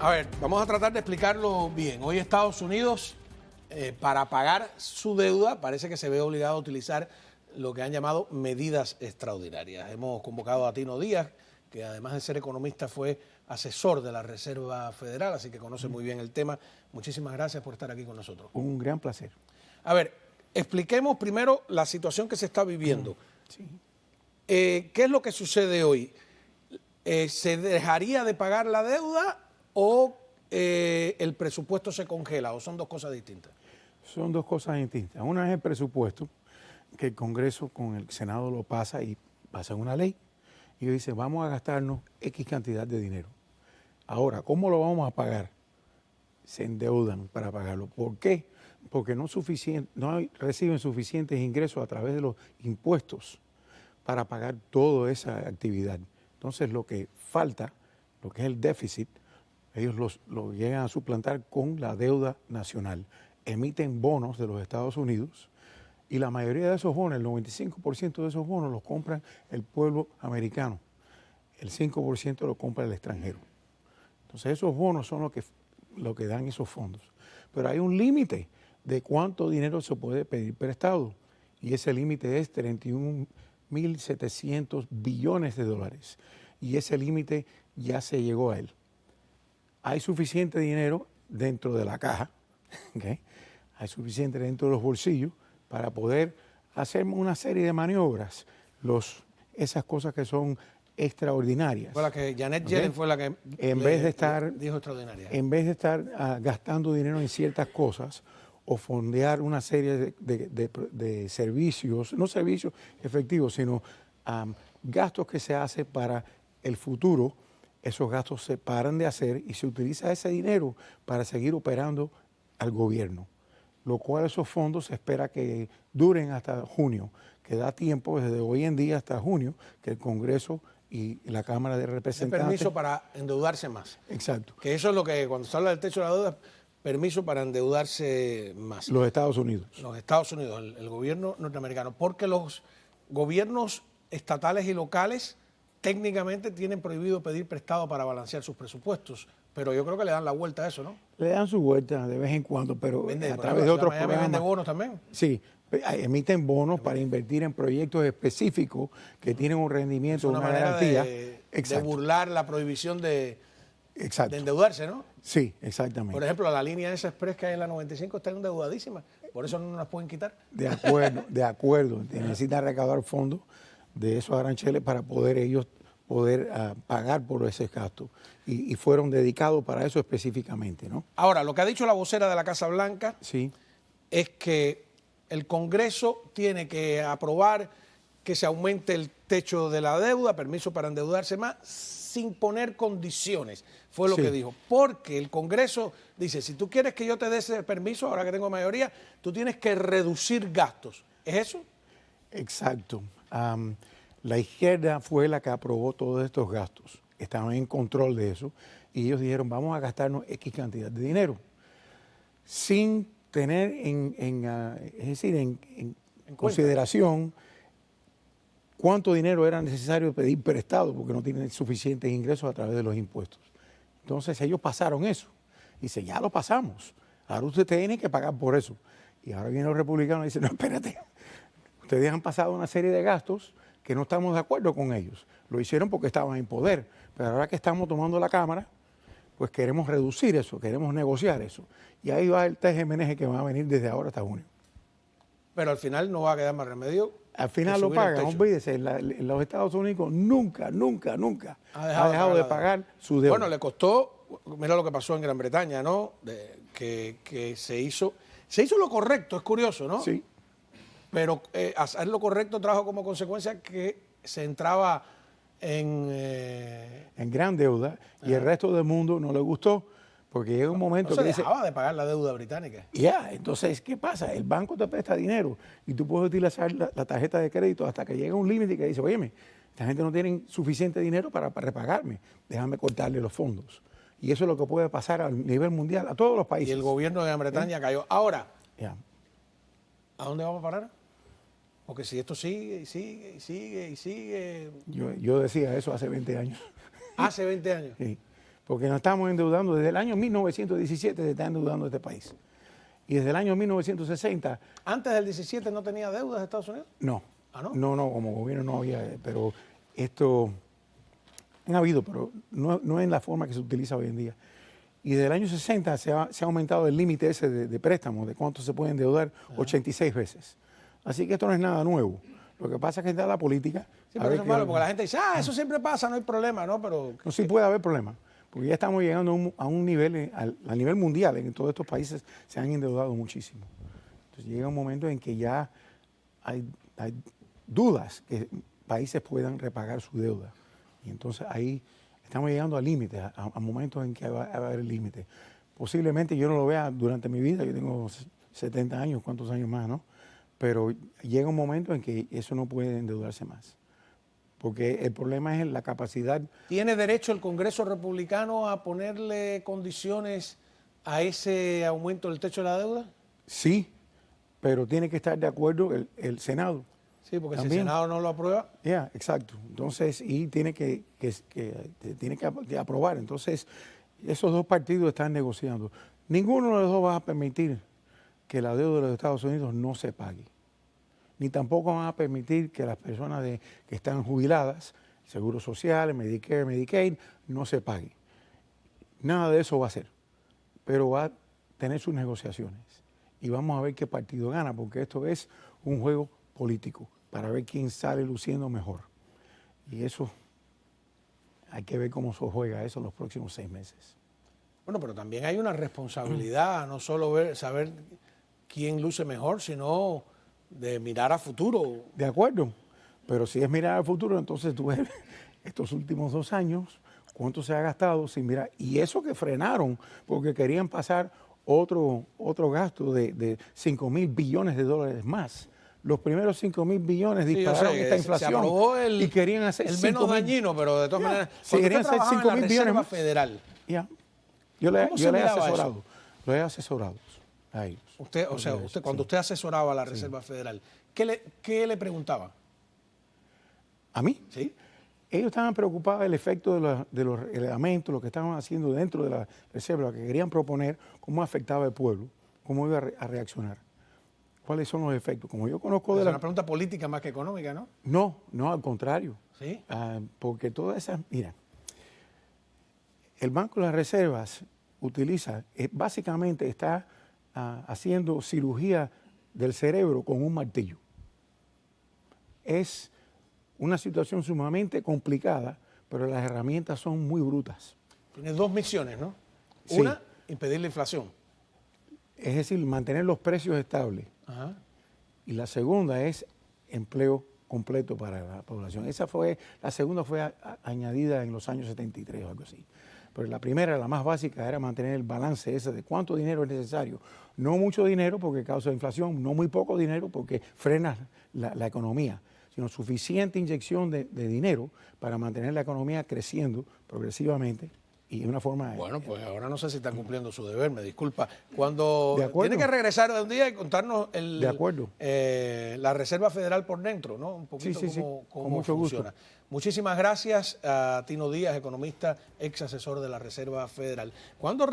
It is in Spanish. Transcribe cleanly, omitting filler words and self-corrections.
A ver, vamos a tratar de explicarlo bien. Hoy Estados Unidos, para pagar su deuda, parece que se ve obligado a utilizar lo que han llamado medidas extraordinarias. Hemos convocado a Tino Díaz, que además de ser economista fue asesor de la Reserva Federal, así que conoce muy bien el tema. Muchísimas gracias por estar aquí con nosotros. Un gran placer. A ver, expliquemos primero la situación que se está viviendo. Sí. ¿Qué es lo que sucede hoy? ¿Se dejaría de pagar la deuda o el presupuesto se congela o son dos cosas distintas? Son dos cosas distintas. Una es el presupuesto, que el Congreso con el Senado lo pasa y pasa una ley. Y dice, vamos a gastarnos X cantidad de dinero. Ahora, ¿cómo lo vamos a pagar? Se endeudan para pagarlo. ¿Por qué? Porque no reciben suficientes ingresos a través de los impuestos para pagar toda esa actividad. Entonces, lo que falta, lo que es el déficit, ellos lo llegan a suplantar con la deuda nacional. Emiten bonos de los Estados Unidos y la mayoría de esos bonos, el 95% de esos bonos los compra el pueblo americano. El 5% lo compra el extranjero. Entonces, esos bonos son lo que dan esos fondos. Pero hay un límite de cuánto dinero se puede pedir prestado y ese límite es 31.700 billones de dólares y ese límite ya se llegó a él. Hay suficiente dinero dentro de la caja, ¿okay? Hay suficiente dentro de los bolsillos para poder hacer una serie de maniobras, esas cosas que son extraordinarias. Fue la que Janet Yellen fue la que dijo extraordinaria. En vez de estar gastando dinero en ciertas cosas o fondear una serie de servicios, no servicios efectivos, sino gastos que se hacen para el futuro, esos gastos se paran de hacer y se utiliza ese dinero para seguir operando al gobierno, lo cual esos fondos se espera que duren hasta junio, que da tiempo desde hoy en día hasta junio que el Congreso y la Cámara de Representantes... permiso para endeudarse más. Exacto. Que eso es lo que, cuando se habla del techo de la deuda, permiso para endeudarse más. Los Estados Unidos. Los Estados Unidos, el gobierno norteamericano, porque los gobiernos estatales y locales técnicamente tienen prohibido pedir prestado para balancear sus presupuestos, pero yo creo que le dan la vuelta a eso, ¿no? Le dan su vuelta de vez en cuando, pero a través de otros programas. ¿Vende bonos también? Sí, emiten bonos para invertir en proyectos específicos que tienen un rendimiento, una garantía. De burlar la prohibición de endeudarse, ¿no? Sí, exactamente. Por ejemplo, la línea esa express que hay en la 95 está endeudadísima, por eso no las pueden quitar. De acuerdo. Necesitan recaudar fondos de esos aranceles para ellos poder pagar por ese gasto. Y fueron dedicados para eso específicamente, ¿no? Ahora, lo que ha dicho la vocera de la Casa Blanca sí. es que el Congreso tiene que aprobar que se aumente el techo de la deuda, permiso para endeudarse más, sin poner condiciones, fue lo que dijo. Porque el Congreso dice, si tú quieres que yo te dé ese permiso, ahora que tengo mayoría, tú tienes que reducir gastos. ¿Es eso? Exacto. La izquierda fue la que aprobó todos estos gastos. Estaban en control de eso y ellos dijeron, vamos a gastarnos X cantidad de dinero, sin tener en consideración cuánto dinero era necesario pedir prestado porque no tienen suficientes ingresos a través de los impuestos. Entonces ellos pasaron eso. Dice, ya lo pasamos. Ahora usted tiene que pagar por eso. Y ahora vienen los republicanos y dicen, no, espérate. Ustedes han pasado una serie de gastos que no estamos de acuerdo con ellos. Lo hicieron porque estaban en poder. Pero ahora que estamos tomando la Cámara, pues queremos reducir eso, queremos negociar eso. Y ahí va el teje-meneje que va a venir desde ahora hasta junio. Pero al final no va a quedar más remedio. Al final lo pagan, olvídese, los Estados Unidos nunca ha dejado de pagar su deuda. Bueno, le costó, mira lo que pasó en Gran Bretaña, ¿no? Que se hizo lo correcto, es curioso, ¿no? Sí. Pero hacer lo correcto trajo como consecuencia que se entraba en gran deuda y el resto del mundo no le gustó. Porque llega un momento no se que dejaba de pagar la deuda británica. Entonces, ¿qué pasa? El banco te presta dinero y tú puedes utilizar la tarjeta de crédito hasta que llega un límite que dice, óyeme, esta gente no tiene suficiente dinero para repagarme, déjame cortarle los fondos. Y eso es lo que puede pasar a nivel mundial, a todos los países. Y el gobierno de Gran Bretaña cayó. Ahora, ¿a dónde vamos a parar? Porque si esto sigue y sigue y sigue y sigue... Yo decía eso hace 20 años. ¿Hace 20 años? Sí. porque nos estamos endeudando desde el año 1917, se está endeudando este país. Y desde el año 1960... ¿Antes del 17 no tenía deudas de Estados Unidos? No. ¿Ah, no? No, como gobierno no había, pero esto han habido, pero no en la forma que se utiliza hoy en día. Y desde el año 60 se ha aumentado el límite ese de préstamos, de cuánto se puede endeudar, 86 veces. Así que esto no es nada nuevo. Lo que pasa es que está la política. Sí, pero eso es malo, porque la gente dice, eso siempre pasa, no hay problema, ¿no? Pero... No, sí puede haber problemas, porque ya estamos llegando a un nivel, a nivel mundial, en todos estos países se han endeudado muchísimo. Entonces llega un momento en que ya hay dudas que países puedan repagar su deuda. Y entonces ahí estamos llegando a límites, a momentos en que va a haber límites. Posiblemente yo no lo vea durante mi vida, yo tengo 70 años, ¿cuántos años más, no? Pero llega un momento en que eso no puede endeudarse más. Porque el problema es la capacidad. ¿Tiene derecho el Congreso republicano a ponerle condiciones a ese aumento del techo de la deuda? Sí, pero tiene que estar de acuerdo el Senado. Sí, porque También. si el Senado no lo aprueba. Ya, exacto. Entonces, y tiene que aprobar. Entonces, esos dos partidos están negociando. Ninguno de los dos va a permitir que la deuda de los Estados Unidos no se pague. Ni tampoco van a permitir que las personas que están jubiladas, Seguro Social, Medicare, Medicaid, no se pague. Nada de eso va a ser. Pero va a tener sus negociaciones. Y vamos a ver qué partido gana, porque esto es un juego político, para ver quién sale luciendo mejor. Y eso, hay que ver cómo se juega eso en los próximos 6 meses. Bueno, pero también hay una responsabilidad, no solo saber quién luce mejor, sino de mirar a futuro. De acuerdo, pero si es mirar al futuro, entonces tú ves estos últimos 2 años, cuánto se ha gastado sin mirar. Y eso que frenaron, porque querían pasar otro gasto de 5,000 billones de dólares más. Los primeros 5,000 billones dispararon esta inflación se aprobó y querían hacer el menos dañino, pero de todas maneras, si querían hacer 5,000 billones más federal. Ya, yo le he asesorado, lo he asesorado a ellos. Usted, o sea, cuando usted asesoraba a la Reserva Federal, ¿qué le preguntaba? ¿A mí? Sí. Ellos estaban preocupados del efecto de los reglamentos, lo que estaban haciendo dentro de la Reserva, lo que querían proponer, cómo afectaba al pueblo, cómo iba a reaccionar. ¿Cuáles son los efectos? Como yo conozco Es una pregunta política más que económica, ¿no? No, al contrario. ¿Sí? Porque todas esas... Mira, el Banco de las Reservas básicamente está haciendo cirugía del cerebro con un martillo. Es una situación sumamente complicada, pero las herramientas son muy brutas. Tiene 2 misiones, ¿no? Sí. Una, impedir la inflación. Es decir, mantener los precios estables. Ajá. Y la segunda es empleo completo para la población. La segunda fue añadida en los años 73 o algo así. Pero la primera, la más básica, era mantener el balance ese de cuánto dinero es necesario. No mucho dinero porque causa inflación, no muy poco dinero porque frena la economía, sino suficiente inyección de dinero para mantener la economía creciendo progresivamente y de una forma... Bueno, pues ahora no sé si están cumpliendo su deber, me disculpa. Cuando De acuerdo. tiene que regresar de un día y contarnos De acuerdo. La Reserva Federal por dentro, ¿no? Un poquito Sí, cómo con mucho funciona. gusto. Muchísimas gracias a Tino Díaz, economista, ex asesor de la Reserva Federal. ¿Cuándo